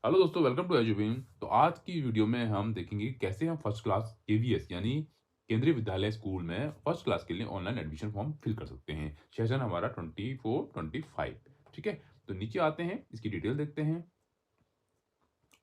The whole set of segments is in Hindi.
हेलो दोस्तों, वेलकम टू एजुबीम। तो आज की वीडियो में हम देखेंगे कि कैसे हम फर्स्ट क्लास केवीएस यानी केंद्रीय विद्यालय स्कूल में फर्स्ट क्लास के लिए ऑनलाइन एडमिशन फॉर्म फिल कर सकते हैं। सेशन हमारा 24-25। ठीक है, तो नीचे आते हैं, इसकी डिटेल देखते हैं।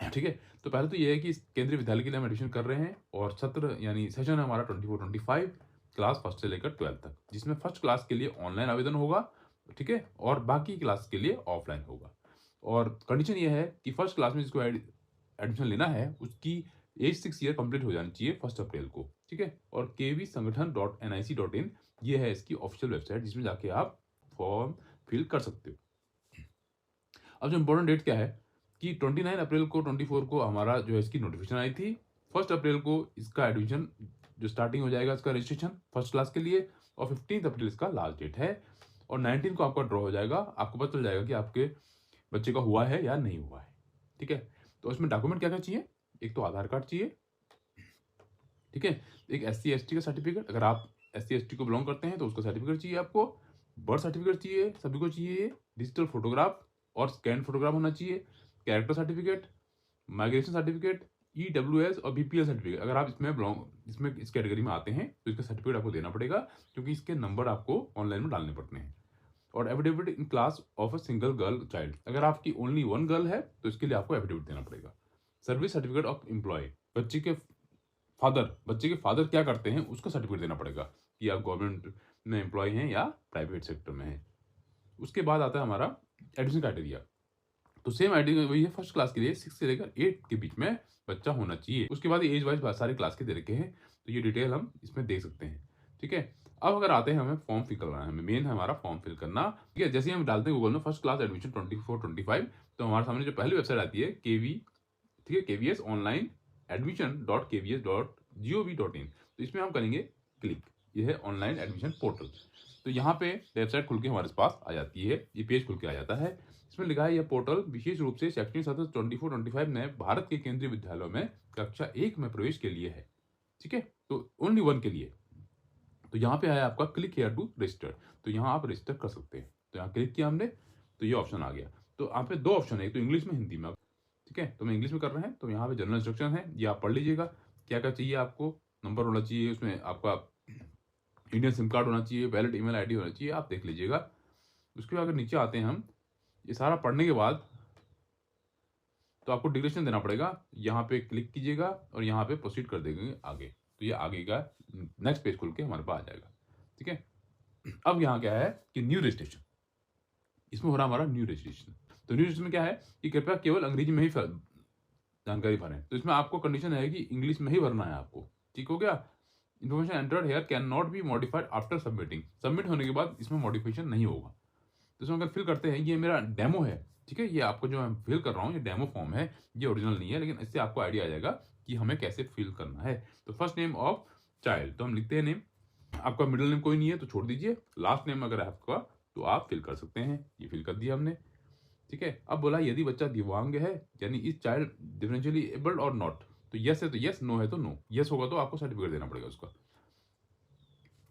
ठीक है, तो पहले तो ये है कि इस केंद्रीय विद्यालय के लिए हम एडमिशन कर रहे हैं और सत्र यानी सेशन है हमारा 24-25, क्लास फर्स्ट से लेकर 12 तक, जिसमें फर्स्ट क्लास के लिए ऑनलाइन आवेदन होगा। ठीक है, और बाकी क्लास के लिए ऑफलाइन होगा। और कंडीशन ये है कि फर्स्ट क्लास में जिसको एडमिशन लेना है उसकी एज 6 ईयर कंप्लीट हो जानी चाहिए 1 अप्रैल को। ठीक है, और kvsangathan.nic.in ये है इसकी ऑफिशियल वेबसाइट, जिसमें जाके आप फॉर्म फिल कर सकते हो। अब जो इम्पोर्टेंट डेट क्या है कि 29 अप्रैल को 24 को हमारा जो है इसकी नोटिफिकेशन आई थी। 1 अप्रैल को इसका एडमिशन जो स्टार्टिंग हो जाएगा इसका रजिस्ट्रेशन फर्स्ट क्लास के लिए, और 15 अप्रैल इसका लास्ट डेट है। और 19 को आपका ड्रॉ हो जाएगा, आपको पता चल जाएगा कि आपके बच्चे का हुआ है या नहीं हुआ है। ठीक है, तो इसमें डॉक्यूमेंट क्या क्या चाहिए? एक तो आधार कार्ड चाहिए। ठीक है, एक SC ST का सर्टिफिकेट, अगर आप SC ST को बिलोंग करते हैं तो उसका सर्टिफिकेट चाहिए आपको। बर्थ सर्टिफिकेट चाहिए, सभी को चाहिए। डिजिटल फोटोग्राफ और स्कैन फोटोग्राफ होना चाहिए। Character certificate, migration certificate, EWS और BPL सर्टिफिकेट, अगर आप इसमें इस कैटेगरी में आते हैं तो इसका सर्टिफिकेट आपको देना पड़ेगा, क्योंकि इसके नंबर आपको ऑनलाइन में डालने पड़ते हैं। और affidavit in class of a single girl child, अगर आपकी ओनली वन गर्ल है तो इसके लिए आपको एफिडेविट देना पड़ेगा। सर्विस सर्टिफिकेट ऑफ एम्प्लॉय, बच्चे के फादर क्या करते हैं उसका सर्टिफिकेट देना पड़ेगा कि आप गवर्नमेंट में एम्प्लॉय हैं या प्राइवेट सेक्टर में हैं। उसके बाद आता है हमारा एडमिशन क्राइटेरिया। तो सेम आइडिया वही है, फर्स्ट क्लास के लिए 6 से लेकर 8 के बीच में बच्चा होना चाहिए। उसके बाद एज वाइज सारे क्लास के दे रखे हैं, तो ये डिटेल हम इसमें देख सकते हैं। ठीक है, अब अगर आते हैं हमें फॉर्म फिल करना है, हमें मेन है हमारा फॉर्म फिल करना। ठीक है, जैसे ही हम डालते हैं गूगल में फर्स्ट क्लास एडमिशन 24-25, तो हमारे सामने जो पहली वेबसाइट आती है केवी, ठीक है, KVS ऑनलाइन admission.kvs.gov.in, तो इसमें हम करेंगे क्लिक। ये है ऑनलाइन एडमिशन पोर्टल। तो यहाँ पे वेबसाइट खुल के हमारे पास आ जाती है, ये पेज खुल के आ जाता है। इसमें लिखा है यह पोर्टल विशेष रूप से शैक्षणिक सत्र 24-25 में भारत के केंद्रीय विद्यालयों में कक्षा 1 में प्रवेश के लिए है। ठीक है, तो ओनली वन के लिए। तो यहाँ पे आया आपका क्लिक हेयर टू रजिस्टर, तो यहाँ आप रजिस्टर कर सकते हैं। तो यहाँ क्लिक किया हमने तो ये ऑप्शन आ गया। तो यहाँ पे 2 ऑप्शन है, एक तो इंग्लिश में, हिंदी में। ठीक है, तो मैं इंग्लिश में कर रहे हैं, तो यहाँ पे जनरल इंस्ट्रक्शन है, ये आप पढ़ लीजिएगा। क्या क्या चाहिए आपको? नंबर होना चाहिए उसमें, आपका इंडियन सिम कार्ड होना चाहिए, वैलिड ईमेल आईडी होना चाहिए, आप देख लीजिएगा। उसके बाद अगर नीचे आते हैं हम, ये सारा पढ़ने के बाद तो आपको डिक्लेरेशन देना पड़ेगा। यहाँ पे क्लिक कीजिएगा और यहाँ पे प्रोसीड कर देंगे आगे, तो ये आगे का नेक्स्ट पेज खुल के हमारे पास आ जाएगा। ठीक है, अब यहाँ क्या है कि न्यू रजिस्ट्रेशन, इसमें हो रहा हमारा न्यू रजिस्ट्रेशन। तो न्यू रजिस्ट्रेशन में क्या है कि कृपया केवल अंग्रेजी में ही जानकारी भरें। तो इसमें आपको कंडीशन है कि इंग्लिश में ही भरना है आपको। ठीक हो गया। Information entered here can not be modified after submitting, submit होने के बाद इसमें मॉडिफिकेशन नहीं होगा। तो इसमें अगर फिल करते हैं, ये मेरा डेमो है। ठीक है, ये आपको जो मैं फिल कर रहा हूँ ये डेमो फॉर्म है, ये ओरिजिनल नहीं है, लेकिन इससे आपको आइडिया आ जाएगा कि हमें कैसे फिल करना है। तो फर्स्ट नेम ऑफ चाइल्ड, तो हम लिखते हैं नेम। आपका मिडिल नेम कोई नहीं है तो छोड़ दीजिए, लास्ट नेम अगर है आपका तो आप फिल कर सकते हैं। ये फिल कर दिया हमने। ठीक है, अब बोला यदि बच्चा दिव्यांग है यानी इस चाइल्ड डिफरेंशियली एबल्ड और नॉट, तो यस है तो यस, नो है तो नो। यस होगा तो आपको सर्टिफिकेट देना पड़ेगा उसका।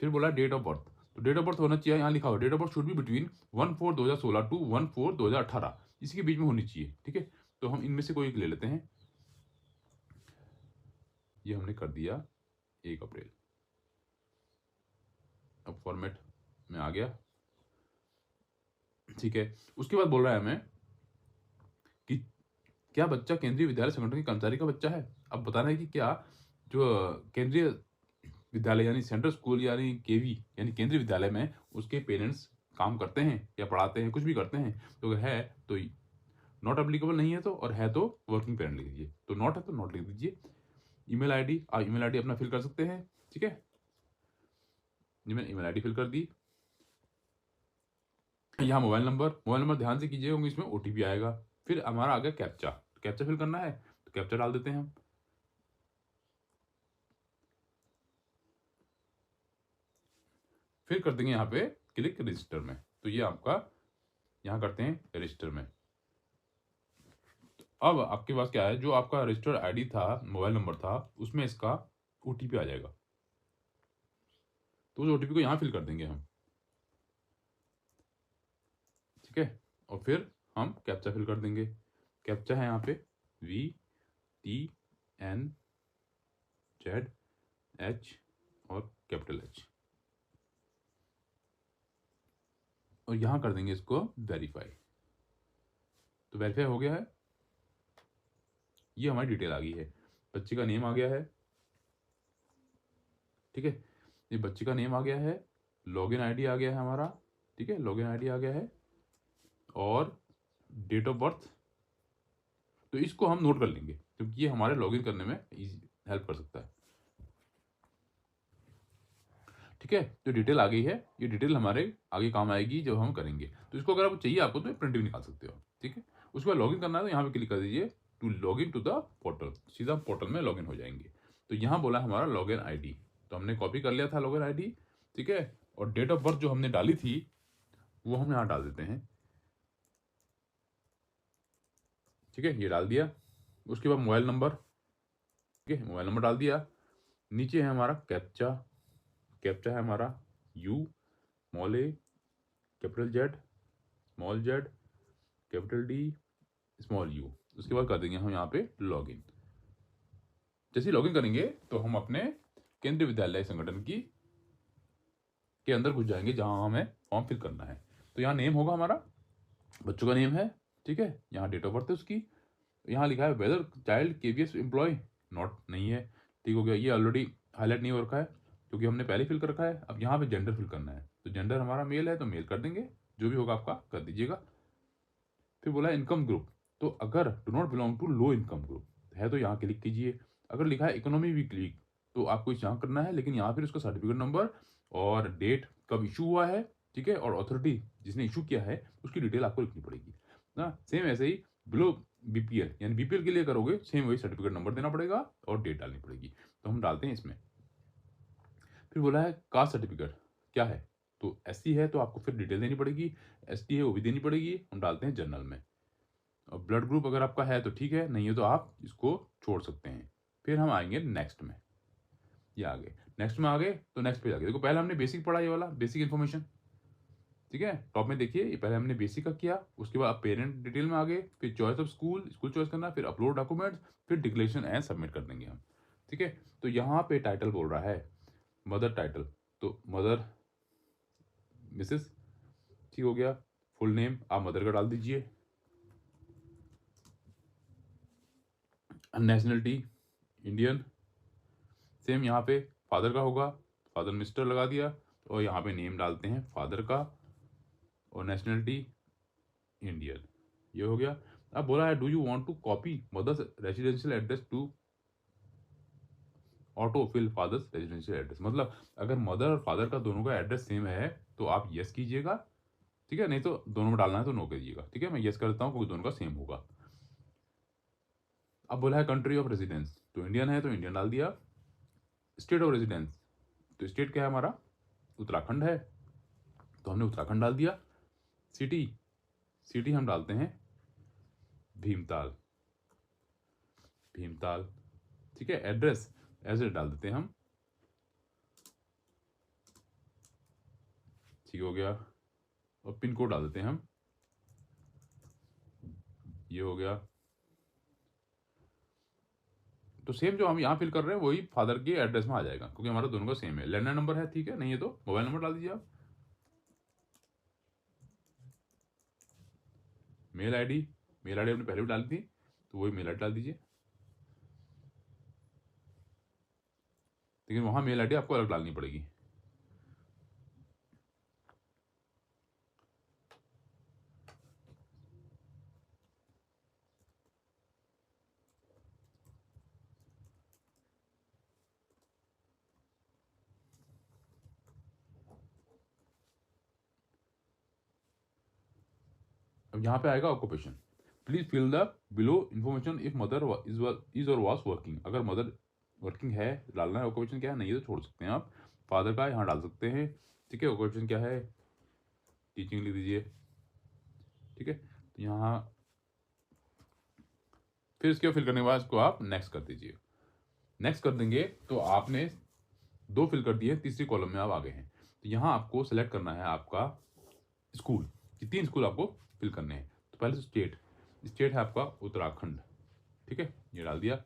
फिर बोला डेट ऑफ बर्थ, तो डेट ऑफ बर्थ होना चाहिए, यहाँ लिखा हुआ date of birth should be between 1/4/2016 to 1/4/2018, इसी के बीच में होनी चाहिए। ठीक है, तो हम इनमें से कोई एक ले लेते हैं। ये हमने कर दिया 1 अप्रैल। अब फॉर्मेट में आ गया। ठीक है, उसके बाद बोल रहा है हमें कि क्या बच्चा केंद्रीय विद्यालय संगठन के कर्मचारी का बच्चा है। अब बताना है कि क्या जो केंद्रीय विद्यालय यानी सेंट्रल स्कूल यानी केवी यानी केंद्रीय विद्यालय में उसके पेरेंट्स काम करते हैं या पढ़ाते हैं, कुछ भी करते हैं। तो अगर है तो नॉट अप्लीकेबल, नहीं है तो, और है तो वर्किंग पेरेंट लिख दीजिए। तो नॉट है तो नॉट लिख दीजिए। ईमेल आईडी, आप ईमेल आईडी अपना फिल कर सकते हैं। ठीक है, जी मैंने ईमेल आईडी फिल कर दी। यहाँ मोबाइल नंबर ध्यान से कीजिएगा क्योंकि इसमें OTP आएगा। फिर हमारा आ गया कैप्चा, तो कैप्चा फिल करना है तो कैप्चा डाल देते हैं हम। फिर कर देंगे यहाँ पे क्लिक रजिस्टर में, तो ये आपका यहाँ करते हैं रजिस्टर में। अब आपके पास क्या है, जो आपका रजिस्टर्ड आईडी था, मोबाइल नंबर था, उसमें इसका OTP आ जाएगा। तो उस OTP को यहाँ फिल कर देंगे हम। ठीक है, और फिर हम कैप्चा फिल कर देंगे। कैप्चा है यहाँ पे VTNZH और कैपिटल H, और यहाँ कर देंगे इसको वेरीफाई। तो वेरीफाई हो गया है, ये हमारी डिटेल आ गई है, बच्चे का नेम आ गया है, ठीक है, ये बच्चे का नेम आ गया है, लॉगिन आईडी आ गया है हमारा, ठीक है, लॉगिन आईडी आ गया है, और डेट ऑफ बर्थ। तो इसको हम नोट कर लेंगे क्योंकि ये हमारे लॉगिन करने में हेल्प कर सकता है, ठीक है। तो डिटेल आ गई है, ये डिटेल हमारे आगे काम आएगी जब हम करेंगे। तो इसको अगर आपको चाहिए आपको तो प्रिंट भी निकाल सकते हो, ठीक है। उसके बाद लॉगिन करना है तो यहाँ पे क्लिक कर दीजिए to login to the portal, सीधा पोर्टल में लॉगिन हो जाएंगे। तो यहाँ बोला हमारा लॉगिन आईडी, तो हमने कॉपी कर लिया था लॉगिन आईडी, ठीक है। और डेट ऑफ बर्थ जो हमने डाली थी वो हम यहाँ डाल देते हैं, ठीक है, ये डाल दिया। उसके बाद मोबाइल नंबर, ठीक है, मोबाइल नंबर डाल दिया। नीचे है हमारा कैप्चा, कैप्चा है हमारा U small a capital Z small z capital D small u। उसके बाद कर देंगे हम यहाँ पे लॉगिन। जैसे ही लॉगिन करेंगे तो हम अपने केंद्रीय विद्यालय संगठन की के अंदर घुस जाएंगे जहाँ हमें फॉर्म फिल करना है। तो यहाँ नेम होगा हमारा, बच्चों का नेम है, ठीक है, यहाँ डेट ऑफ बर्थ है उसकी, यहाँ लिखा है whether child KVS employ, not नहीं है, ठीक हो गया। ये ऑलरेडी हाईलाइट नहीं हो रखा है क्योंकि हमने पहले फिल कर रखा है। अब यहाँ पे जेंडर फिल करना है, तो जेंडर हमारा मेल है तो मेल कर देंगे, जो भी होगा आपका कर दीजिएगा। फिर बोला इनकम ग्रुप, तो अगर do not belong to low income group है तो यहाँ क्लिक कीजिए। अगर लिखा है इकोनॉमी वीक लीग तो आपको यहाँ करना है, लेकिन यहाँ फिर उसका सर्टिफिकेट नंबर और डेट कब इशू हुआ है, ठीक है, और अथॉरिटी जिसने इशू किया है उसकी डिटेल आपको लिखनी पड़ेगी ना। सेम ऐसे ही बिलो BPL, यानी BPL के लिए करोगे सेम वही सर्टिफिकेट नंबर देना पड़ेगा और डेट डालनी पड़ेगी। तो हम डालते हैं इसमें। फिर बोला है कास्ट सर्टिफिकेट क्या है, तो SC है तो आपको फिर डिटेल देनी पड़ेगी, ST है वो भी देनी पड़ेगी, हम डालते हैं जनरल में। और ब्लड ग्रुप अगर आपका है तो ठीक है, नहीं है तो आप इसको छोड़ सकते हैं। फिर हम आएंगे नेक्स्ट में, ये आगे नेक्स्ट में आ गए तो नेक्स्ट पेज आ गया। देखो पहले हमने बेसिक पढ़ा, ये वाला बेसिक इन्फॉर्मेशन, ठीक है, टॉप में देखिए, ये पहले हमने बेसिक का किया। उसके बाद पेरेंट डिटेल में आ गए, फिर choice of school, school choice करना, फिर अपलोड डॉक्यूमेंट्स, फिर डिक्लेरेशन एंड सबमिट कर देंगे हम, ठीक है। तो यहाँ पे टाइटल बोल रहा है मदर टाइटल, तो मदर मिसेस, ठीक हो गया। फुल नेम आप मदर का डाल दीजिए। नेशनलिटी इंडियन, सेम यहाँ पे फादर का होगा, फादर मिस्टर लगा दिया, और यहाँ पे नेम डालते हैं फादर का, और नेशनलिटी इंडियन, ये हो गया। अब बोला है do you want to copy mother's residential address to auto fill father's residential address, मतलब अगर मदर और फादर का दोनों का एड्रेस सेम है तो आप यस कीजिएगा, ठीक है, नहीं तो दोनों में डालना है तो नो कीजिएगा, ठीक है। मैं यस करता हूँ क्योंकि दोनों का सेम होगा। अब बोला है कंट्री ऑफ रेजिडेंस, तो इंडियन है तो इंडियन डाल दिया। स्टेट ऑफ रेजिडेंस, तो स्टेट क्या है हमारा, उत्तराखंड है तो हमने उत्तराखंड डाल दिया। सिटी, सिटी हम डालते हैं भीमताल, भीमताल, ठीक है। एड्रेस, एड्रेस डाल देते हैं हम, ठीक हो गया। और पिन कोड डाल देते हैं हम, ये हो गया। तो सेम जो हम यहाँ फिल कर रहे हैं वही फादर के एड्रेस में आ जाएगा क्योंकि हमारा दोनों का सेम है। लैंडलाइन नंबर है, ठीक है, नहीं है तो मोबाइल नंबर डाल दीजिए आप। मेल आईडी, मेल आईडी आपने पहले भी डाली थी तो वही मेल आईडी डाल दीजिए, लेकिन वहां मेल आईडी आपको अलग डालनी पड़ेगी। अब यहाँ पे आएगा occupation, please fill the below information if mother is or was working. अगर मदर वर्किंग है डालना है, ऑक्यूपेशन क्या है, नहीं है तो छोड़ सकते हैं आप। फादर का यहाँ डाल सकते हैं, ठीक है। ऑक्यूपेशन क्या है, टीचिंग लिख दीजिए, ठीक है। तो यहाँ फिर इसके फिल करने के बाद इसको आप नेक्स्ट कर दीजिए। नेक्स्ट कर देंगे तो आपने 2 फिल कर दिए, तीसरी कॉलम में आप आ गए हैं। तो यहाँ आपको सेलेक्ट करना है आपका स्कूल, कि 3 स्कूल आपको फिल करने हैं। तो पहले तो स्टेट, स्टेट है आपका उत्तराखंड, ठीक है, ये डाल दिया।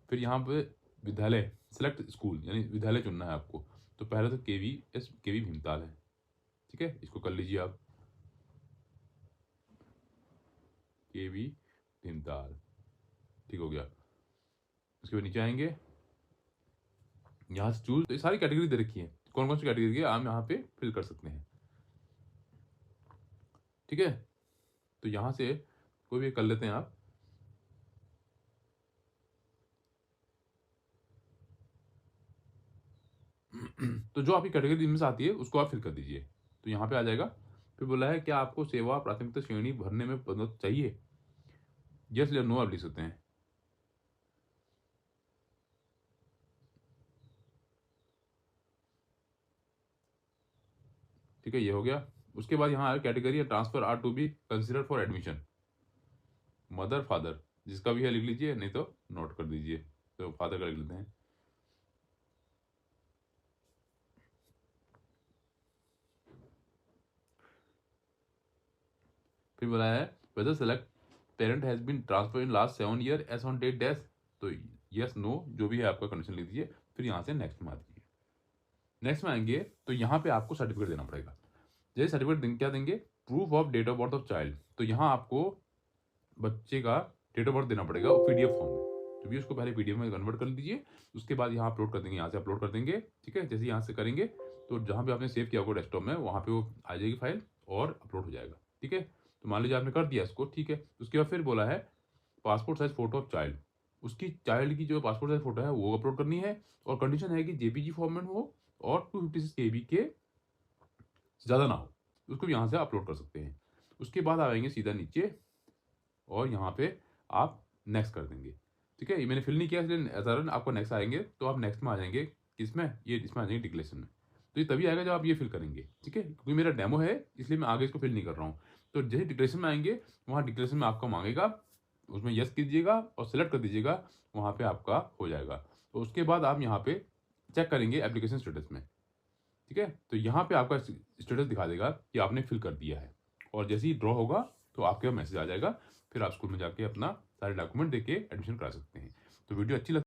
फिर यहाँ पे विद्यालय सेलेक्ट स्कूल यानी विद्यालय चुनना है आपको। तो पहले तो केवी भीमताल है, ठीक है, इसको कर लीजिए आप, केवी भीमताल, ठीक हो गया। उसके बाद नीचे आएंगे, यहाँ से चूज, तो ये सारी कैटेगरी दे रखी है, कौन कौन सी कैटेगरी है आप यहाँ पे फिल कर सकते हैं, ठीक है। तो यहाँ से कोई भी कर लेते हैं आप। तो जो आपकी कैटेगरी में से आती है उसको आप फिल कर दीजिए। तो यहाँ पे आ जाएगा। फिर बोला है क्या आपको सेवा प्राथमिकता श्रेणी भरने में मदद चाहिए, यस या नो आप लिख सकते हैं। ठीक है, ये हो गया। उसके बाद यहाँ category transfer are to be consider for admission, mother father जिसका भी है लिख लीजिए, नहीं तो नोट कर दीजिए, तो फादर का लिख लेते हैं। फिर बोला है whether select parent has been transferred in last 7 year as on date dash, तो यस नो जो भी है आपका कंडीशन लिख दीजिए। फिर यहाँ से नेक्स्ट में आ दीजिए। नेक्स्ट में आएंगे तो यहाँ पे आपको सर्टिफिकेट देना पड़ेगा। जैसे सर्टिफिकेट क्या देंगे, proof of date of birth of child, तो यहाँ आपको बच्चे का डेट ऑफ बर्थ देना पड़ेगा पीडीएफ फॉर्म में, तो भी उसको पहले पीडीएफ में कन्वर्ट कर लीजिए। उसके बाद यहाँ अपलोड कर देंगे, यहाँ से अपलोड कर देंगे, ठीक है। जैसे यहाँ से करेंगे तो जहाँ पे आपने सेव किया होगा डेस्कटॉप में, वहाँ पे वो आ जाएगी फाइल और अपलोड हो जाएगा, ठीक है। तो मान लीजिए आपने कर दिया इसको, ठीक है। उसके बाद फिर बोला है passport size photo of child, उसकी चाइल्ड की जो पासपोर्ट साइज फोटो है वो अपलोड करनी है, और कंडीशन है कि जेपीजी फॉर्मेट हो और 256 KB के ज़्यादा ना हो, उसको भी यहाँ से अपलोड कर सकते हैं। उसके बाद आएंगे सीधा नीचे और यहाँ पे आप नेक्स्ट कर देंगे, ठीक है। ये मैंने फिल नहीं किया इसलिए कारण आपको नेक्स्ट आएंगे, तो आप नेक्स्ट में आ जाएंगे, किसमें, ये इसमें आ जाएंगे डिक्लेरेशन में। तो ये तभी आएगा जब आप ये फिल करेंगे, ठीक है, क्योंकि मेरा डेमो है इसलिए मैं आगे इसको फिल नहीं कर रहा हूँ। तो जैसे डिक्लेरेशन में आएंगे, वहाँ डिक्लेरेशन में आपको मांगेगा, उसमें यस कीजिएगा और सेलेक्ट कर दीजिएगा, वहाँ पे आपका हो जाएगा। तो उसके बाद आप यहाँ पे चेक करेंगे एप्लीकेशन स्टेटस में, ठीक है। तो यहाँ पे आपका स्टेटस दिखा देगा कि आपने फिल कर दिया है, और जैसे ही ड्रॉ होगा तो आपके मैसेज आ जाएगा। फिर आप स्कूल में जाके अपना सारे डॉक्यूमेंट देके एडमिशन करा सकते हैं। तो वीडियो अच्छी लग